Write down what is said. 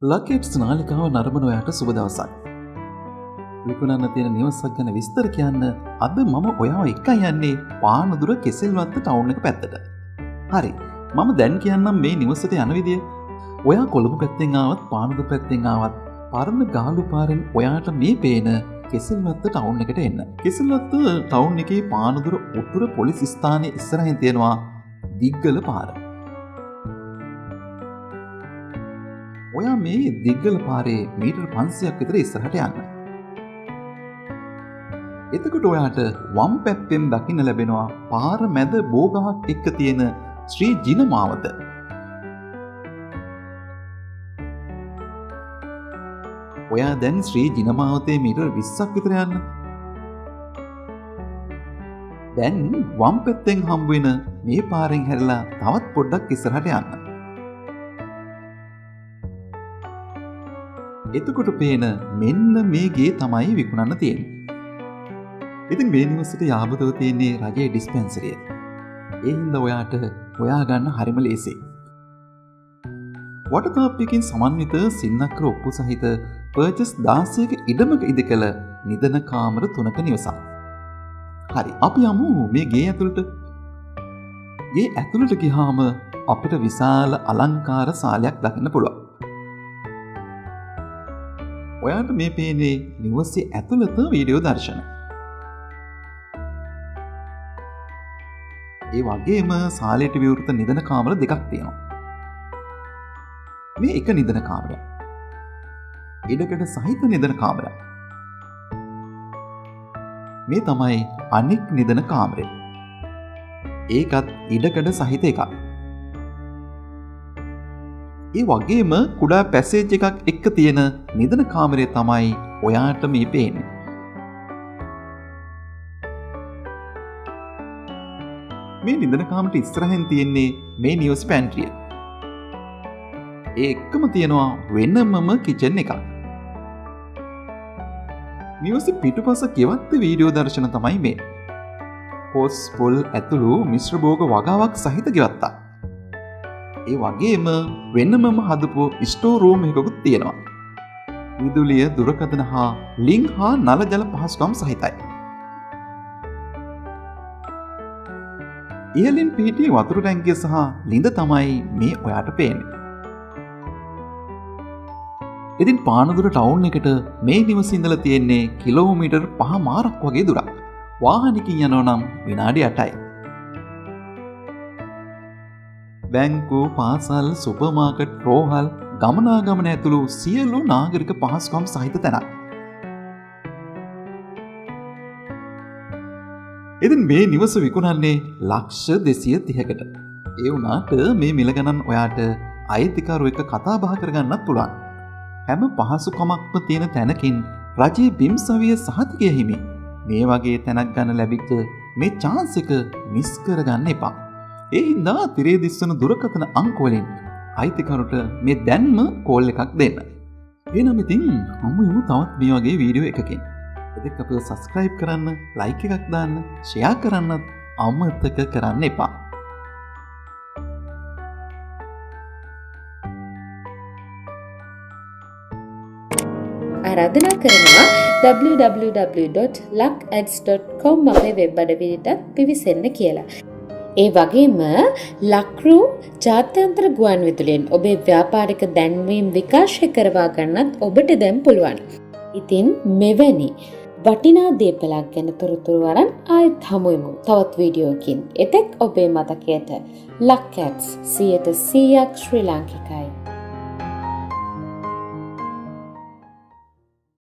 ලකේට්ස් නාලිකාව නරඹන ඔයාට සුබ දවසක්. විකුණන්න තියෙන නිවසක් ගැන විස්තර කියන්න අද මම ඔයාව එක්කන් යන්නේ පානදුර කෙසෙල්වත්ත ටවුන් එක පැත්තට. හරි. මම දැන් කියන්නම් මේ නිවසට යන විදිය. ඔයා කොළඹ පැත්තෙන් ආවත් පානදුර පැත්තෙන් ආවත් පරණ ගාලු පාරෙන් ඔයාට මේ පේන කෙසෙල්වත්ත ටවුන් එකට එන්න. කෙසෙල්වත්ත ටවුන් එකේ පානදුර උතුර පොලිස් ස්ථානයේ ඉස්සරහින් තියෙනවා දිග්ගල පාර. ඔයා මේ දිග්ගල පාරේ මීටර් 500ක් විතර ඉස්සරහට යන්න. එතකොට ඔයාට වම් පැත්තෙන් දකින්න ලැබෙනවා පාර මැද බෝගහක් එක්ක තියෙන ශ්‍රී ජිනමාවත. ඔයා දැන් ශ්‍රී ජිනමාවතේ මීටර් 20ක් විතර යන්න. දැන් වම් පැත්තෙන් හම්බ වෙන මේ පාරෙන් හැරිලා තවත් පොඩ්ඩක් ඉස්සරහට යන්න. එතකොට පේන මෙන්න මේ ගේ තමයි විකුණන්න තියෙන්නේ. ඉතින් මේ නිවසට යාබතව තියෙන්නේ රජයේ ඩිස්පෙන්සරිය. ඒ හින්දා ඔයාට හොයාගන්න හරිම ලේසියි. වටතාප්පයකින් සමන්විත සින්නක්‍ර ඔප්පු සහිත පර්චස් 16ක ඉඩමක ඉදිකළ නිදන කාමර 3ක නිවසක්. හරි, අපි යමු මේ ගේ ඇතුළට. ගේ ඇතුළට ගියාම අපිට විශාල අලංකාර සාලයක් දකින්න පුළුවන්. ඔයාට මේ පේන්නේ නිවසේ ඇතුළත වීඩියෝ දර්ශන. ඒ වගේම සාලයට විවෘත නිදන කාමර දෙකක් තියෙනවා. මේ එක නිදන කාමරයක්. ඉඩකඩ සහිත නිදන කාමරයක්. මේ තමයි අනික් නිදන කාමරය. ඒකත් ඉඩකඩ සහිත එකක්. ඒ වගේම කුඩා පැසේජ් එකක් එක්ක තියෙන නිදන කාමරය තමයි ඔයාට මේ පේන්නේ. මේ නිදන කාමරේ ඉස්සරහින් තියෙන්නේ මේ නිවස් පැන්ට්‍රිය. ඒ එක්කම තියෙනවා වෙනමම කිචන් එකක්. නිවසේ පිටුපස ගෙවත්ත වීඩියෝ දර්ශන තමයි මේ. පොස් පොල් ඇතුළු මිශ්‍ර භෝග වගාවක් සහිත ගෙවත්තා. ඒ වගේම වෙනමම හදපු ස්ටෝ රූම් එකකුත් තියෙනවා. විදුලිය, දුරකථන හා ලින්ක් හා නල ජල පහසුකම් සහිතයි. ඉහළින් පිහිටි වතුර ටැංකිය සහ ළිඳ තමයි මේ ඔයාට පේන්නේ. ඉතින් පානදුර ටවුන් එකට මේ නිවස ඉඳලා තියෙන්නේ කිලෝමීටර් 5 මාරක් වගේ දුරක්. වාහනකින් යනවා නම් විනාඩි 8යි. බැංකු, පාසල්, සුපර් මාකට්, රෝහල්, ගමනාගමන ඇතුළු සියලු නාගරික පහසුකම් සහිත තැනක්. ඉතින් මේ නිවස විකුණන්නේ ලක්ෂ 230කට. ඒ වුණාට මේ මිල ගණන් ඔයාට අයිතිකරු එක්ක කතා බහ කරගන්නත් පුළුවන්. හැම පහසුකමක්ම තියෙන තැනකින් රජයේ බිම්සවිය සහතිකය හිමි. මේ වගේ තැනක් ගන්න ලැබිච්ච මේ chance එක මිස් කරගන්න එපා. ඒ හින්දා තිරේ දිස්වන දුරකථන අංක වලින් අයිතිකරුට මේ දැන්ම කෝල් එකක් දෙන්න. එහෙනම් ඉතින් හමු යමු තවත් මේ වගේ වීඩියෝ එකකින්. ඉතින් අපිව subscribe කරන්න, like එකක් දාන්න, share කරන්නත් අමතක කරන්න එපා. ආරාධනා කරනවා www.luckads.com අපේ වෙබ් අඩවියට පිවිසෙන්න කියලා. ඒ වගේම ලක්රු ජාත්‍යන්තර ගුවන් විදුලියෙන් ඔබේ ව්‍යාපාරික දැන්වීම් විකාශය කරවා ගන්නත් ඔබට දැන් පුළුවන්. ඉතින් මෙවැනි වටිනා දේපලක් ගැන තොරතුරු වරන් ආයෙත් හමුවෙමු තවත් වීඩියෝකින්. එතෙක් ඔබේ මතකයට ලක්කැට්ස් 100% ශ්‍රී ලාංකිකයි.